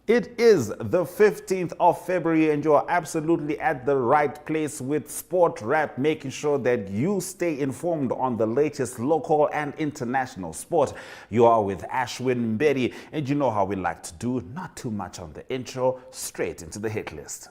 It is the 15th of February and you are absolutely at the right place with Sport Wrap, making sure that you stay informed on the latest local and international sport. You are with Ashwin Mbedi, and you know how we like to do, not too much on the intro, straight into the hit list.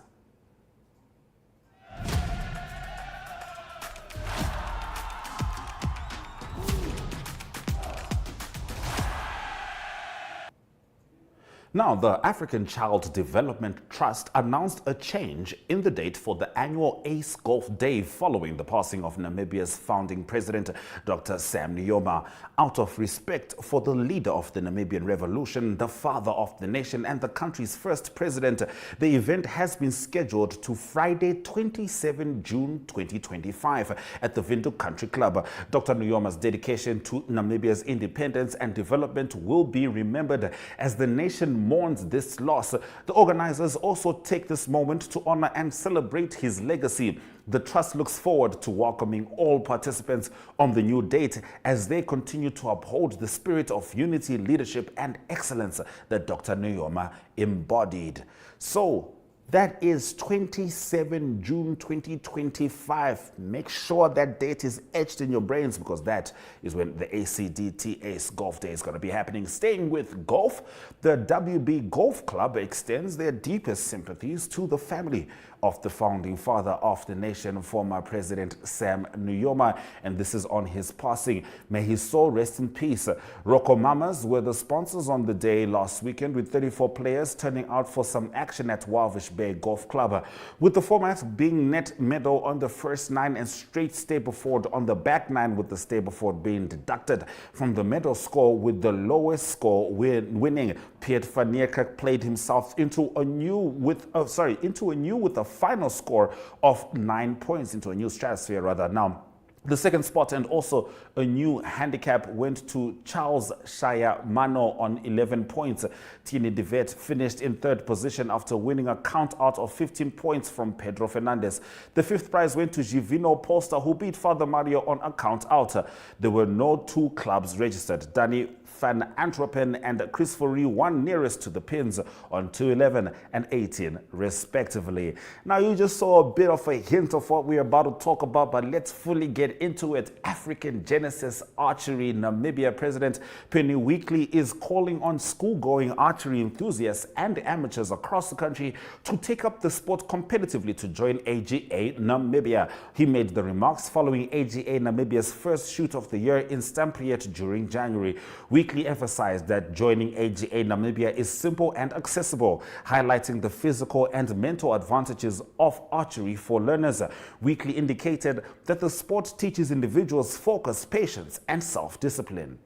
Now, the African Child Development Trust announced a change in the date for the annual Ace Golf Day following the passing of Namibia's founding president, Dr. Sam Nujoma. Out of respect for the leader of the Namibian Revolution, the father of the nation and the country's first president, the event has been scheduled to Friday, 27 June 2025 at the Windhoek Country Club. Dr. Nujoma's dedication to Namibia's independence and development will be remembered as the nation mourns this loss. The organizers also take this moment to honor and celebrate his legacy. The trust looks forward to welcoming all participants on the new date as they continue to uphold the spirit of unity, leadership, and excellence that Dr. Nujoma embodied. So, that is 27 June 2025. Make sure that date is etched in your brains because that is when the ACDT Ace Golf Day is going to be happening. Staying with golf, the WB Golf Club extends their deepest sympathies to the family of the founding father of the nation, former President Sam Nujoma, and this is on his passing. May his soul rest in peace. Rocco Mamas were the sponsors on the day last weekend, with 34 players turning out for some action at Walvish Bay Golf Club, with the format being net medal on the first 9 and straight Stableford on the back 9, with the Stableford being deducted from the medal score, with the lowest score winning. Piet van Niekerk played himself into a new with a final score of 9 points, into a new stratosphere rather. Now, the second spot and also a new handicap went to Charles Shaya Mano on 11 points. Tini de Vet finished in third position after winning a count out of 15 points from Pedro Fernandez. The fifth prize went to Givino Poster, who beat Father Mario on a count out. There were no two clubs registered. Danny Van Antwerpen and Chris Fourie won nearest to the pins on 211 and 18 respectively. Now, you just saw a bit of a hint of what we're about to talk about, but let's fully get into it. African Genesis Archery Namibia President Penny Weekly is calling on school-going archery enthusiasts and amateurs across the country to take up the sport competitively to join AGA Namibia. He made the remarks following AGA Namibia's first shoot of the year in Stampriet during January. Weekly emphasized that joining AGA Namibia is simple and accessible, highlighting the physical and mental advantages of archery for learners. Weekly indicated that the sport teaches individuals focus, patience, and self-discipline.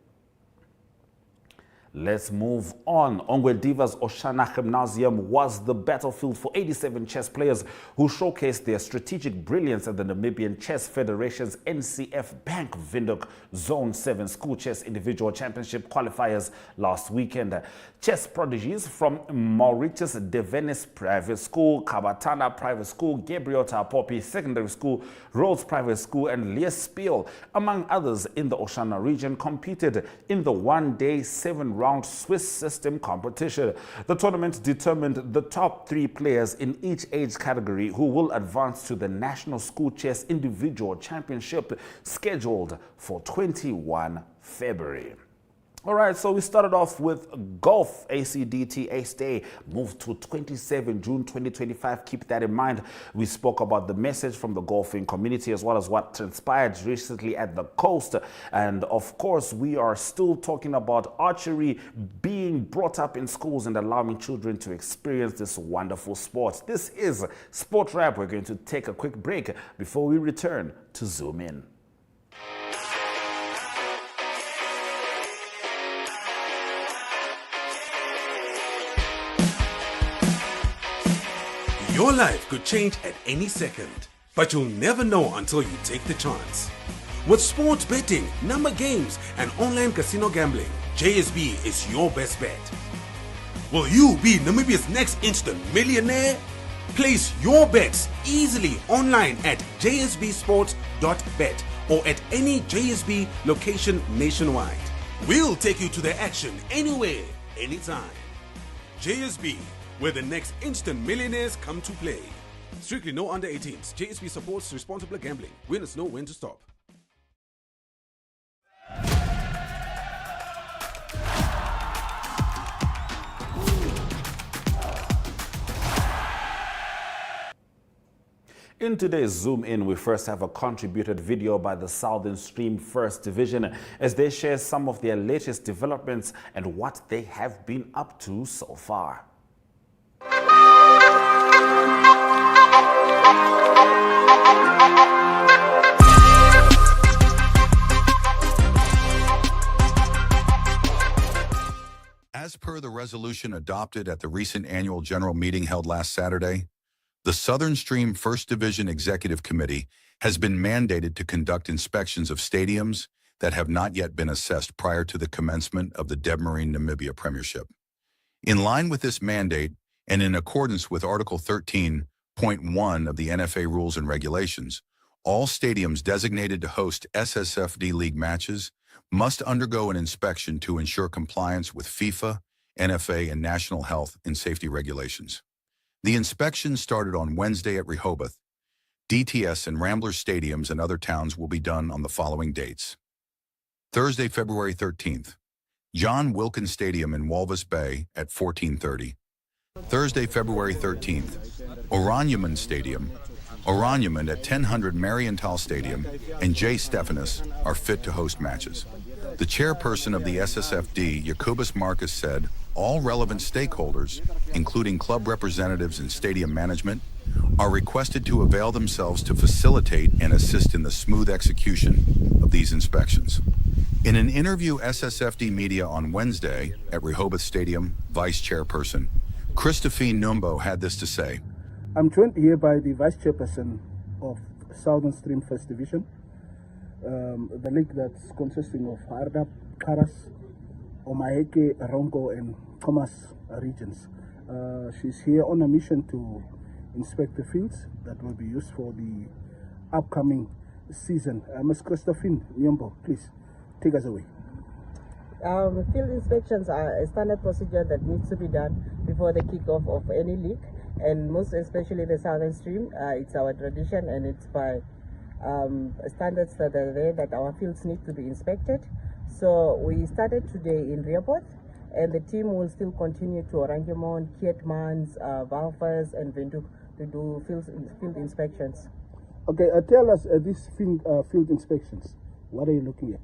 Let's move on. Ongwe Diva's Oshana Gymnasium was the battlefield for 87 chess players who showcased their strategic brilliance at the Namibian Chess Federation's NCF Bank Windhoek Zone 7 School Chess Individual Championship qualifiers last weekend. Chess prodigies from Mauritius De Venice Private School, Kabatana Private School, Gabriel Tapopi Secondary School, Rhodes Private School, and Leerspiel, among others in the Oshana region, competed in the one-day 7-round Swiss system competition. The tournament determined the top 3 players in each age category who will advance to the National School Chess Individual Championship scheduled for 21 February. All right, so we started off with golf. ACDT Ace Day moved to 27 June 2025. Keep that in mind. We spoke about the message from the golfing community as well as what transpired recently at the coast. And of course, we are still talking about archery being brought up in schools and allowing children to experience this wonderful sport. This is Sport Wrap. We're going to take a quick break before we return to Zoom In. Your life could change at any second, but you'll never know until you take the chance. With sports betting, number games, and online casino gambling, JSB is your best bet. Will you be Namibia's next instant millionaire? Place your bets easily online at jsbsports.bet or at any JSB location nationwide. We'll take you to the action anywhere, anytime. JSB, where the next instant millionaires come to play. Strictly no under 18s. JSB supports responsible gambling. Winners know when to stop. In today's Zoom In, we first have a contributed video by the Southern Stream First Division as they share some of their latest developments and what they have been up to so far. As per the resolution adopted at the recent annual general meeting held last Saturday, the Southern Stream First Division Executive Committee has been mandated to conduct inspections of stadiums that have not yet been assessed prior to the commencement of the Debmarine Namibia Premiership. In line with this mandate, and in accordance with Article 13.1 of the NFA Rules and Regulations, all stadiums designated to host SSFD League matches must undergo an inspection to ensure compliance with FIFA, NFA, and national health and safety regulations. The inspection started on Wednesday at Rehoboth. DTS and Ramblers stadiums and other towns will be done on the following dates. Thursday, February 13th, John Wilkins Stadium in Walvis Bay at 14:30. Thursday, February 13th, Oranjemund Stadium, Oranjemund at 1000 Marienthal Stadium, and J. Stephanus are fit to host matches. The chairperson of the SSFD, Jacobus Marcus, said all relevant stakeholders, including club representatives and stadium management, are requested to avail themselves to facilitate and assist in the smooth execution of these inspections. In an interview SSFD Media on Wednesday at Rehoboth Stadium, Vice Chairperson Christophine Numbo had this to say. I'm joined here by the Vice Chairperson of Southern Stream First Division, the league that's consisting of Hardap, Karas, Omaheke, Rongo, and Thomas regions. She's here on a mission to inspect the fields that will be used for the upcoming season. Ms. Christophine Nyombo, please take us away. Field inspections are a standard procedure that needs to be done before the kickoff of any league, and most especially the Southern Stream. It's our tradition, and it's by standards that are there that our fields need to be inspected. So we started today in Rehoboth, and the team will still continue to Oranjemund, Keetmans, Valvers, and Windhoek to do field inspections. Okay, tell us these field inspections. What are you looking at?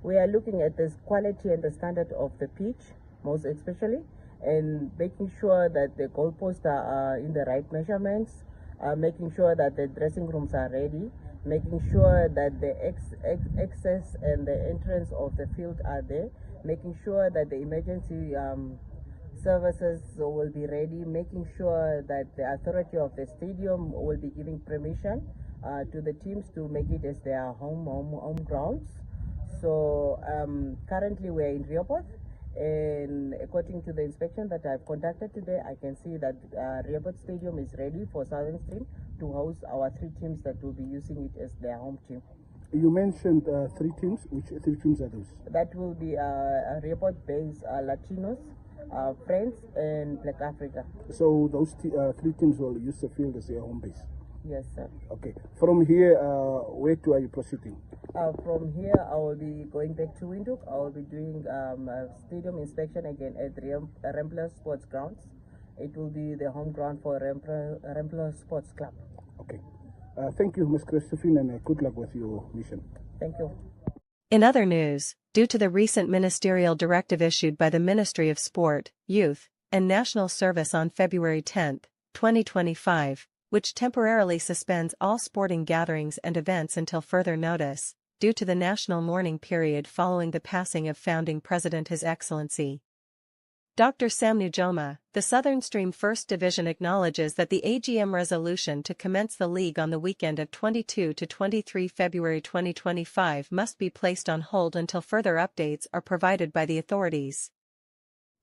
We are looking at the quality and the standard of the pitch, most especially, and making sure that the goalposts are in the right measurements, making sure that the dressing rooms are ready, making sure that the access and the entrance of the field are there, making sure that the emergency services will be ready, making sure that the authority of the stadium will be giving permission to the teams to make it as their home grounds. So currently we are in Rehoboth, and according to the inspection that I've conducted today, I can see that Rehoboth Stadium is ready for Southern Stream to host our 3 teams that will be using it as their home team. You mentioned 3 teams. Which 3 teams are those? That will be Rehoboth-based Latinos, Friends, and Black Africa. So those 3 teams will use the field as their home base? Yes, sir. Okay. From here, where to are you proceeding? From here, I will be going back to Windhoek. I will be doing a stadium inspection again at Rambler Sports Grounds. It will be the home ground for Rambler Sports Club. Okay. Thank you, Ms. Christophine, and good luck with your mission. Thank you. In other news, due to the recent ministerial directive issued by the Ministry of Sport, Youth, and National Service on February 10, 2025, which temporarily suspends all sporting gatherings and events until further notice, due to the national mourning period following the passing of founding President His Excellency Dr. Sam Nujoma, the Southern Stream First Division acknowledges that the AGM resolution to commence the league on the weekend of 22 to 23 February 2025 must be placed on hold until further updates are provided by the authorities.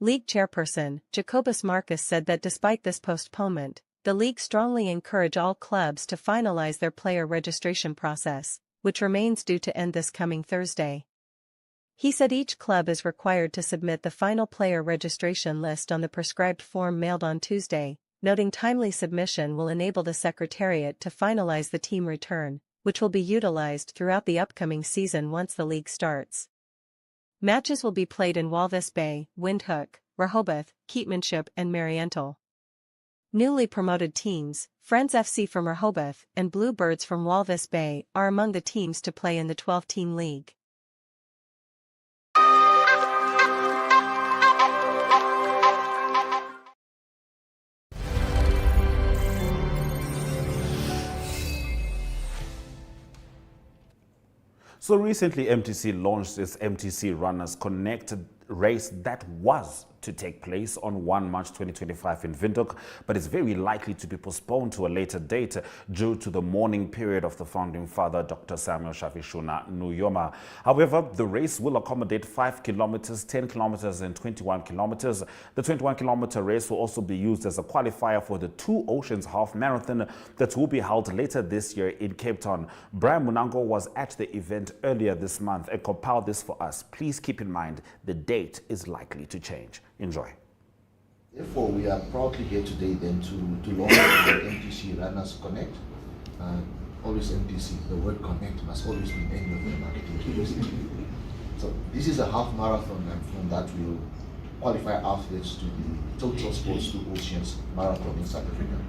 League chairperson, Jacobus Marcus, said that despite this postponement, the league strongly encourage all clubs to finalize their player registration process, which remains due to end this coming Thursday. He said each club is required to submit the final player registration list on the prescribed form mailed on Tuesday, noting timely submission will enable the Secretariat to finalize the team return, which will be utilized throughout the upcoming season once the league starts. Matches will be played in Walvis Bay, Windhoek, Rehoboth, Keetmanshoop and Mariental. Newly promoted teams, Friends FC from Rehoboth and Bluebirds from Walvis Bay, are among the teams to play in the 12-team league. So recently, MTC launched its MTC Runners Connect race that was to take place on 1 March 2025 in Windhoek, but it's very likely to be postponed to a later date due to the mourning period of the founding father, Dr. Samuel Shafishuna Nujoma. However, the race will accommodate 5 kilometers, 10 kilometers, and 21 kilometers. The 21-kilometer race will also be used as a qualifier for the Two Oceans Half Marathon that will be held later this year in Cape Town. Brian Munango was at the event earlier this month and compiled this for us. Please keep in mind the date is likely to change. Enjoy. Therefore, we are proudly here today then to launch the MTC Runners Connect. Always MTC, the word connect must always be in any of the marketing tools. So this is a half marathon, and from that we'll qualify athletes to the Total Sports Two Oceans Marathon in South Africa.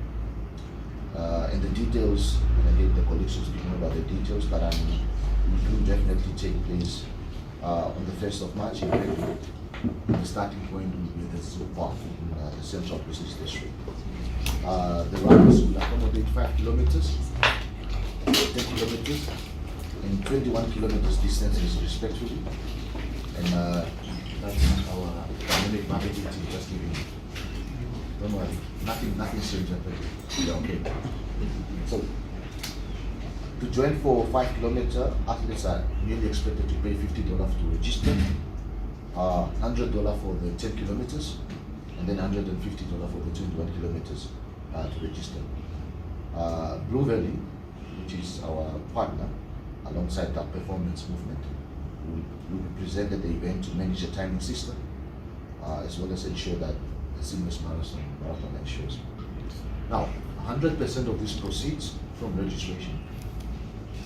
And the details, and again the colleagues will speak more about the details, but it will definitely take place on the 1st of March in Redwood. The starting point will be the Zoo Park in the Central Business District. The runners will accommodate 5 kilometers, 10 kilometers, and 21 kilometers distances respectively. And that's our dynamic marketing team just giving. Don't worry, nothing strange happened. Yeah, okay. So, to join for 5 kilometers, athletes are merely expected to pay $50 to register. $100 for the 10 kilometers, and then $150 for the 21 kilometers to register. Blue Valley, which is our partner, alongside our performance movement, will present the event to manage the timing system, as well as ensure that the seamless marathon ensures. Now, 100% of these proceeds from registration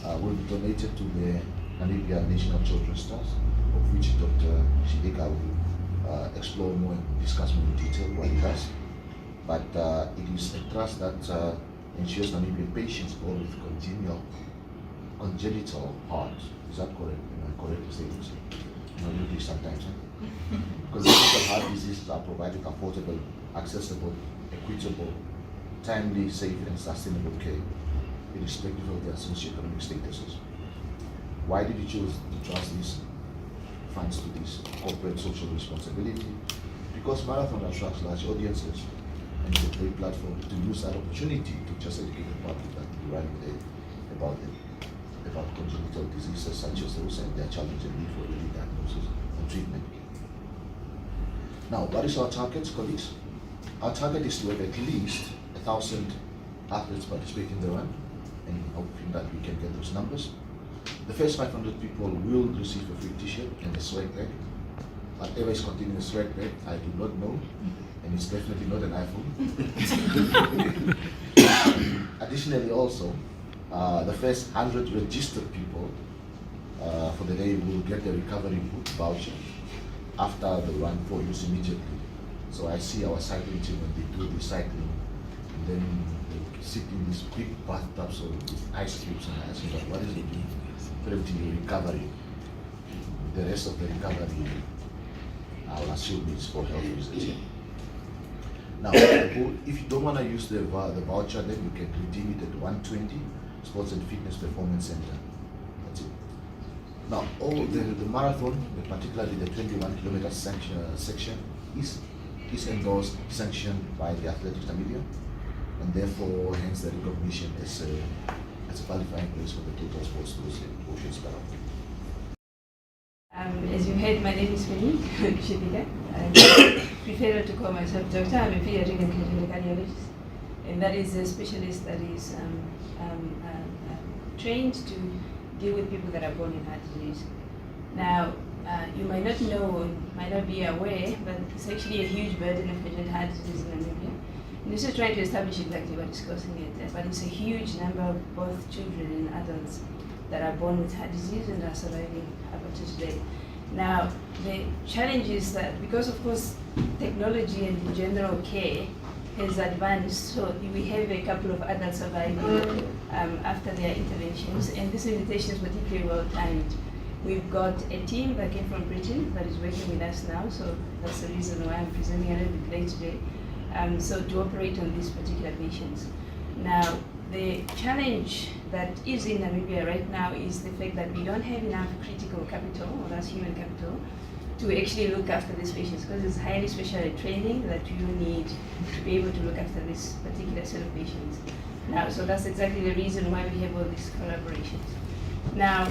will be donated to the Namibia National Children's Trust, of which Dr. Shideka will explore more and discuss more in detail what he does. But it is a trust that ensures Namibian patients born with congenital heart. Is that correct? Am I correct to say this? You do sometimes, huh? Congenital heart diseases are provided affordable, accessible, equitable, timely, safe, and sustainable care, irrespective of their socioeconomic statuses. Why did you choose to trust these funds to this corporate social responsibility? Because marathon attracts large audiences and it's a great platform to use that opportunity to just educate the public that we run about congenital diseases such as those and their challenge and need for early diagnosis and treatment. Now, what is our target, colleagues? Our target is to have at least 1,000 athletes participate in the run, and hoping that we can get those numbers. The first 500 people will receive a free t-shirt and a swag bag. Whatever is contained in the swag bag, I do not know, and it's definitely not an iPhone. Additionally also, the first 100 registered people for the day will get the recovery boot voucher after the run for use immediately. So I see our cycling team when they do the cycling, and then they sit in these big bathtubs with ice cubes, and I ask them, what is it doing? Preventing recovery. The rest of the recovery, I'll assume, is for health reasons. Now, if you don't want to use the voucher, then you can redeem it at 120 Sports and Fitness Performance Center. That's it. Now, all the marathon, particularly the 21-kilometer section, is endorsed, sanctioned by the Athletics Namibia, and therefore, hence the recognition as a qualifying place for the Total Sports Oceans Marathon. As you heard, my name is Monique Shideka. I prefer to call myself doctor. I'm a pediatric and clinical cardiologist, and that is a specialist that is trained to deal with people that are born in heart disease. Now, You might not know, might not be aware, but it's actually a huge burden of congenital heart disease in Namibia. And this is trying to establish exactly what is causing it, but it's a huge number of both children and adults that are born with heart disease and are surviving up to today. Now, the challenge is that because, of course, technology and general care has advanced, so we have a couple of adults surviving after their interventions, and this invitation is particularly well timed. We've got a team that came from Britain that is working with us now, so that's the reason why I'm presenting a little bit late today. So to operate on these particular patients. Now, the challenge that is in Namibia right now is the fact that we don't have enough critical capital, or that's human capital, to actually look after these patients, because it's highly specialized training that you need to be able to look after this particular set of patients. Now, so that's exactly the reason why we have all these collaborations. Now,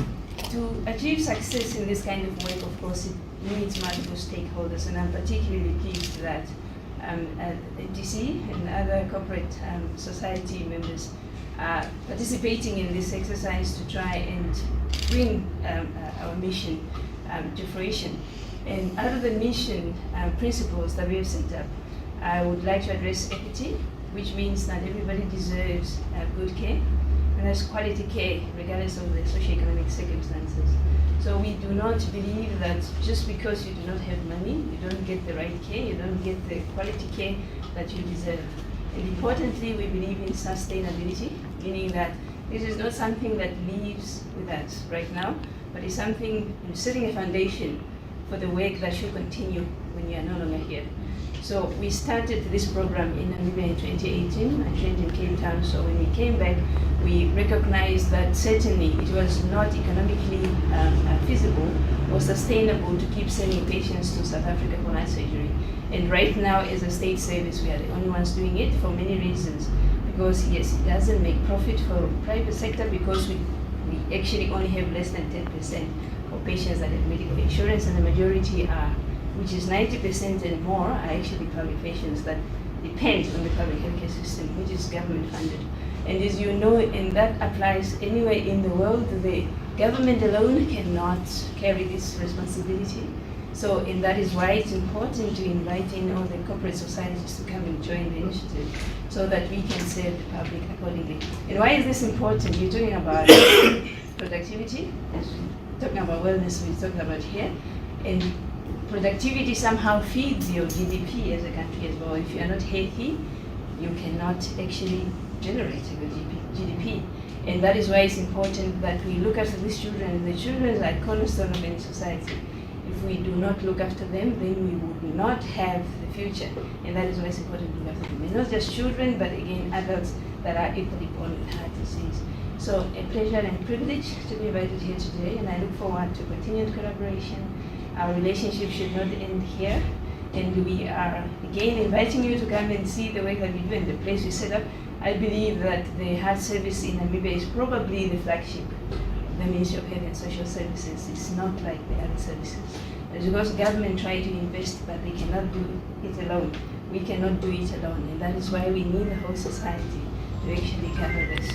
to achieve success in this kind of work, of course, it needs multiple stakeholders, and I'm particularly pleased that NTC and other corporate society members are participating in this exercise to try and bring our mission to fruition. And out of the mission principles that we have set up, I would like to address equity, which means that everybody deserves good care, and that's quality care regardless of the socioeconomic circumstances. So we do not believe that just because you do not have money, you don't get the right care, you don't get the quality care that you deserve. And importantly, we believe in sustainability, meaning that this is not something that lives with us right now, but it's something setting a foundation for the work that should continue when you are no longer here. So we started this program in Namibia in 2018. I trained in Cape Town, so when we came back, we recognized that certainly it was not economically feasible or sustainable to keep sending patients to South Africa for heart surgery. And right now, as a state service, we are the only ones doing it for many reasons. Because yes, it doesn't make profit for private sector because we actually only have less than 10% of patients that have medical insurance, and the majority are, which is 90% and more, are actually public patients that depend on the public healthcare system, which is government funded. And as you know, and that applies anywhere in the world, the government alone cannot carry this responsibility. So, and that is why it's important to invite in all the corporate societies to come and join the initiative so that we can serve the public accordingly. And why is this important? You're talking about productivity, talking about wellness, we're talking about here, and productivity somehow feeds your GDP as a country as well. If you are not healthy, you cannot actually generate a good GDP. And that is why it's important that we look after these children. And the children are a cornerstone of any society. If we do not look after them, then we would not have the future. And that is why it's important to look after them. And not just children, but again, adults that are equally born with heart disease. So a pleasure and privilege to be invited here today, and I look forward to continued collaboration. Our relationship should not end here, and we are again inviting you to come and see the work that we do and the place we set up. I believe that the heart service in Namibia is probably the flagship of the Ministry of Health and Social Services. It's not like the other services. It's because government try to invest, but they cannot do it alone. We cannot do it alone, and that is why we need the whole society to actually cover this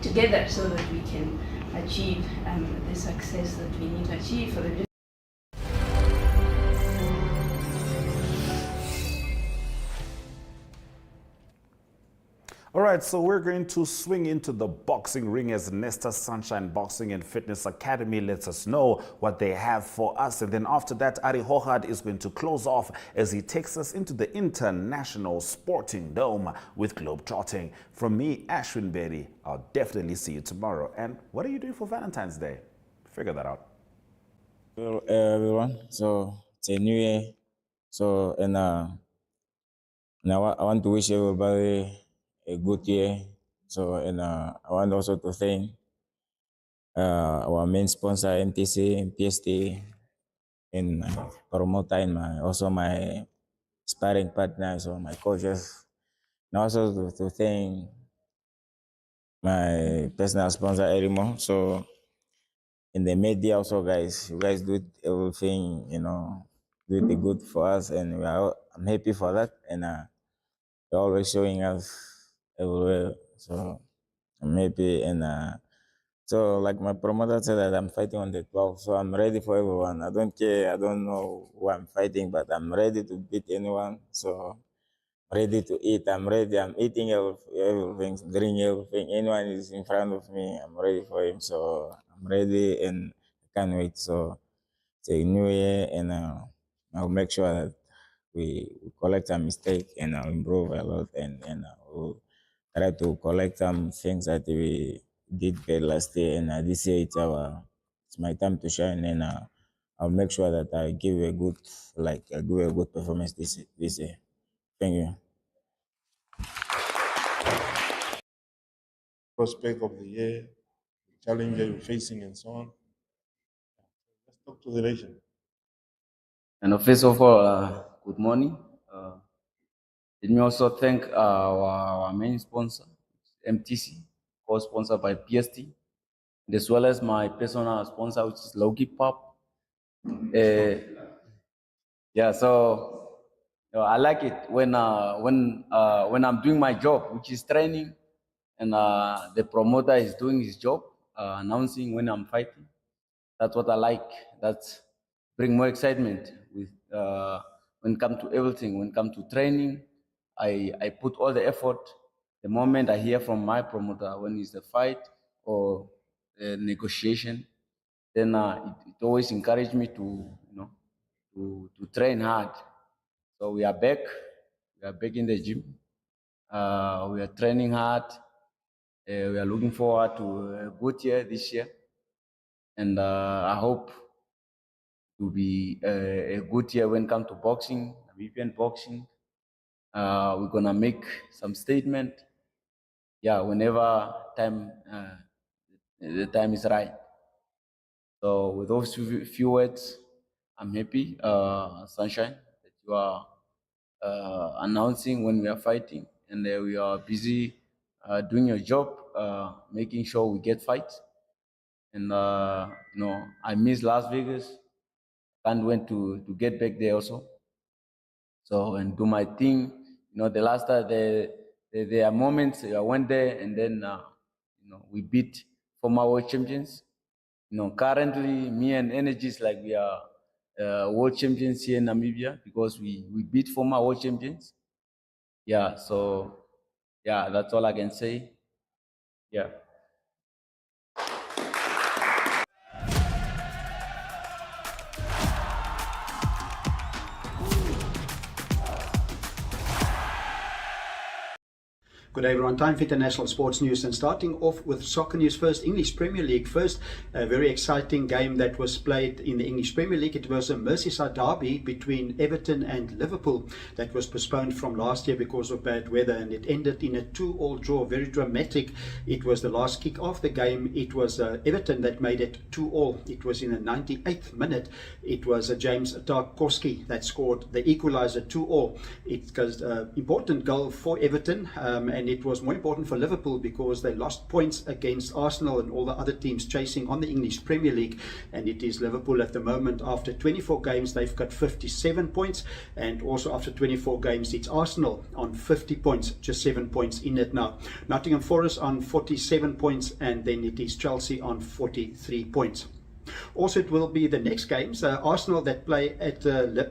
together so that we can achieve the success that we need to achieve for the All right, so we're going to swing into the boxing ring as Nesta Sunshine Boxing and Fitness Academy lets us know what they have for us. And then after that, Ari Hohad is going to close off as he takes us into the International Sporting Dome with Globetrotting. From me, Ashwin Berry, I'll definitely see you tomorrow. And what are you doing for Valentine's Day? Figure that out. Hello, everyone. So it's a new year. So, and now I want to wish everybody a good year. So, and I want also to thank our main sponsor, NTC and PST, and promoter, and also my sparring partners or my coaches. And also to thank my personal sponsor, Erimo. So, in the media also, guys, you guys do everything, do it good for us, and I'm happy for that. And you're always showing us everywhere. So I'm happy, and So like my promoter said that I'm fighting on the 12th, so I'm ready for everyone. I don't care. I don't know who I'm fighting, but I'm ready to beat anyone. So ready to eat. I'm ready. I'm eating everything, drinking everything. Anyone is in front of me, I'm ready for him. So I'm ready and I can't wait. So it's a new year, and I'll make sure that we collect our mistake and I'll improve a lot, and I'll try to collect some things that we did bad last year, and this year it's my time to shine, and I'll make sure that I give a good performance this year. Thank you. Prospect of the year, the challenge you're facing, and so on. Let's talk to the nation. And first of all, good morning. Let me also thank our main sponsor, MTC, co-sponsored by PST, and as well as my personal sponsor, which is Loki Pop. Yeah, so I like it when I'm doing my job, which is training, and the promoter is doing his job, announcing when I'm fighting. That's what I like. That's bring more excitement with when it comes to everything. When it comes to training, I put all the effort. The moment I hear from my promoter when it's a fight or a negotiation, then it always encourages me to to train hard. So we are back. We are back in the gym. We are training hard. We are looking forward to a good year this year, and I hope to be a good year when it comes to boxing, Namibian boxing. We're gonna make some statement. Yeah, whenever the time is right. So with those few words, I'm happy, Sunshine, that you are announcing when we are fighting, and we are busy doing your job, making sure we get fights. And I miss Las Vegas. Can't wait to get back there also. So and do my thing. The last time there are moments I went there, and then we beat former world champions. Currently me and Energies like we are world champions here in Namibia because we beat former world champions. Yeah, so yeah, that's all I can say. Yeah. Good day everyone, time for international sports news, and starting off with soccer news first. English Premier League first, a very exciting game that was played in the English Premier League. It was a Merseyside derby between Everton and Liverpool that was postponed from last year because of bad weather, and it ended in a 2-2 draw, very dramatic. It was the last kick of the game. It was Everton that made it 2-2. It was in the 98th minute. It was James Tarkowski that scored the equaliser 2-2. It was an important goal for Everton, and it was more important for Liverpool because they lost points against Arsenal and all the other teams chasing on the English Premier League. And it is Liverpool at the moment. After 24 games, they've got 57 points. And also after 24 games, it's Arsenal on 50 points, just 7 points in it now. Nottingham Forest on 47 points, and then it is Chelsea on 43 points. Also, it will be the next games. Arsenal that play at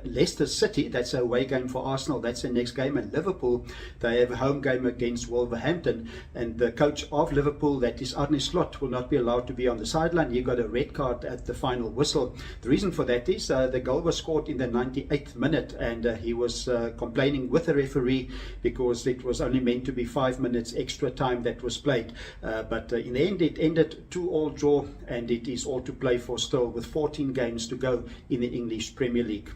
Leicester City. That's a away game for Arsenal. That's the next game. And Liverpool, they have a home game against Wolverhampton. And the coach of Liverpool, that is Arne Slot, will not be allowed to be on the sideline. He got a red card at the final whistle. The reason for that is the goal was scored in the 98th minute, and he was complaining with the referee because it was only meant to be 5 minutes extra time that was played. But in the end, it ended 2-2 draw, and it is all to play for still with 14 games to go in the English Premier League.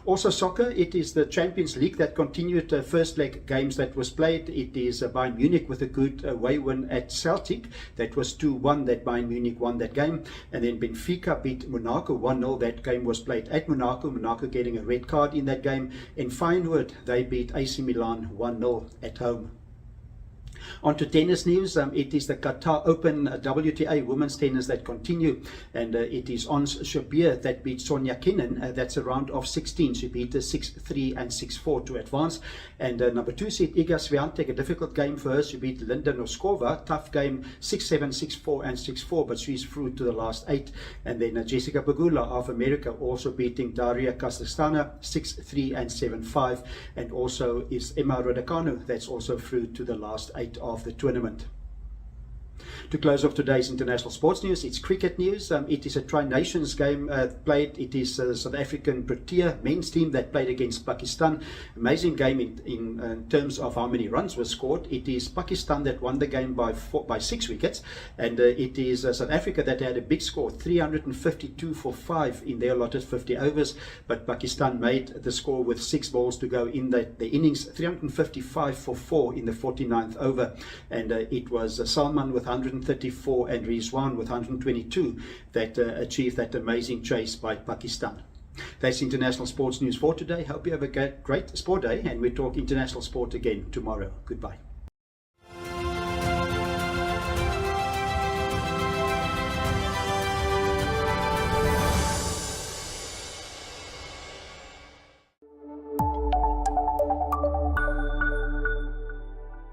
Also soccer, it is the Champions League that continued first leg games that was played. It is Bayern Munich with a good away win at Celtic. That was 2-1 that Bayern Munich won that game. And then Benfica beat Monaco 1-0. That game was played at Monaco. Monaco getting a red card in that game. And Feyenoord, they beat AC Milan 1-0 at home. On to tennis news. It is the Qatar Open WTA women's tennis that continue, and it is Ons Jabeur that beat Sonia Kenin. That's a round of 16. She beat 6-3 and 6-4 to advance. And number 2 seed Iga Swiatek, a difficult game for her. She beat Linda Noskova. Tough game, 6-7, 6-4 and 6-4, but she's through to the last 8. And then Jessica Pegula of America also beating Daria Kazakhstana 6-3 and 7-5. And also is Emma Raducanu, that's also through to the last 8 of the tournament. To close off today's international sports news, it's cricket news. It is a Tri-Nations game played. It is the South African Protea men's team that played against Pakistan. Amazing game in terms of how many runs were scored. It is Pakistan that won the game by 6 wickets, and it is South Africa that had a big score, 352 for 5 in their allotted 50 overs, but Pakistan made the score with 6 balls to go in the innings, 355 for 4 in the 49th over, and it was Salman with 134 and Rizwan with 122 that achieved that amazing chase by Pakistan. That's international sports news for today. Hope you have a great sport day, and we talk international sport again tomorrow. Goodbye.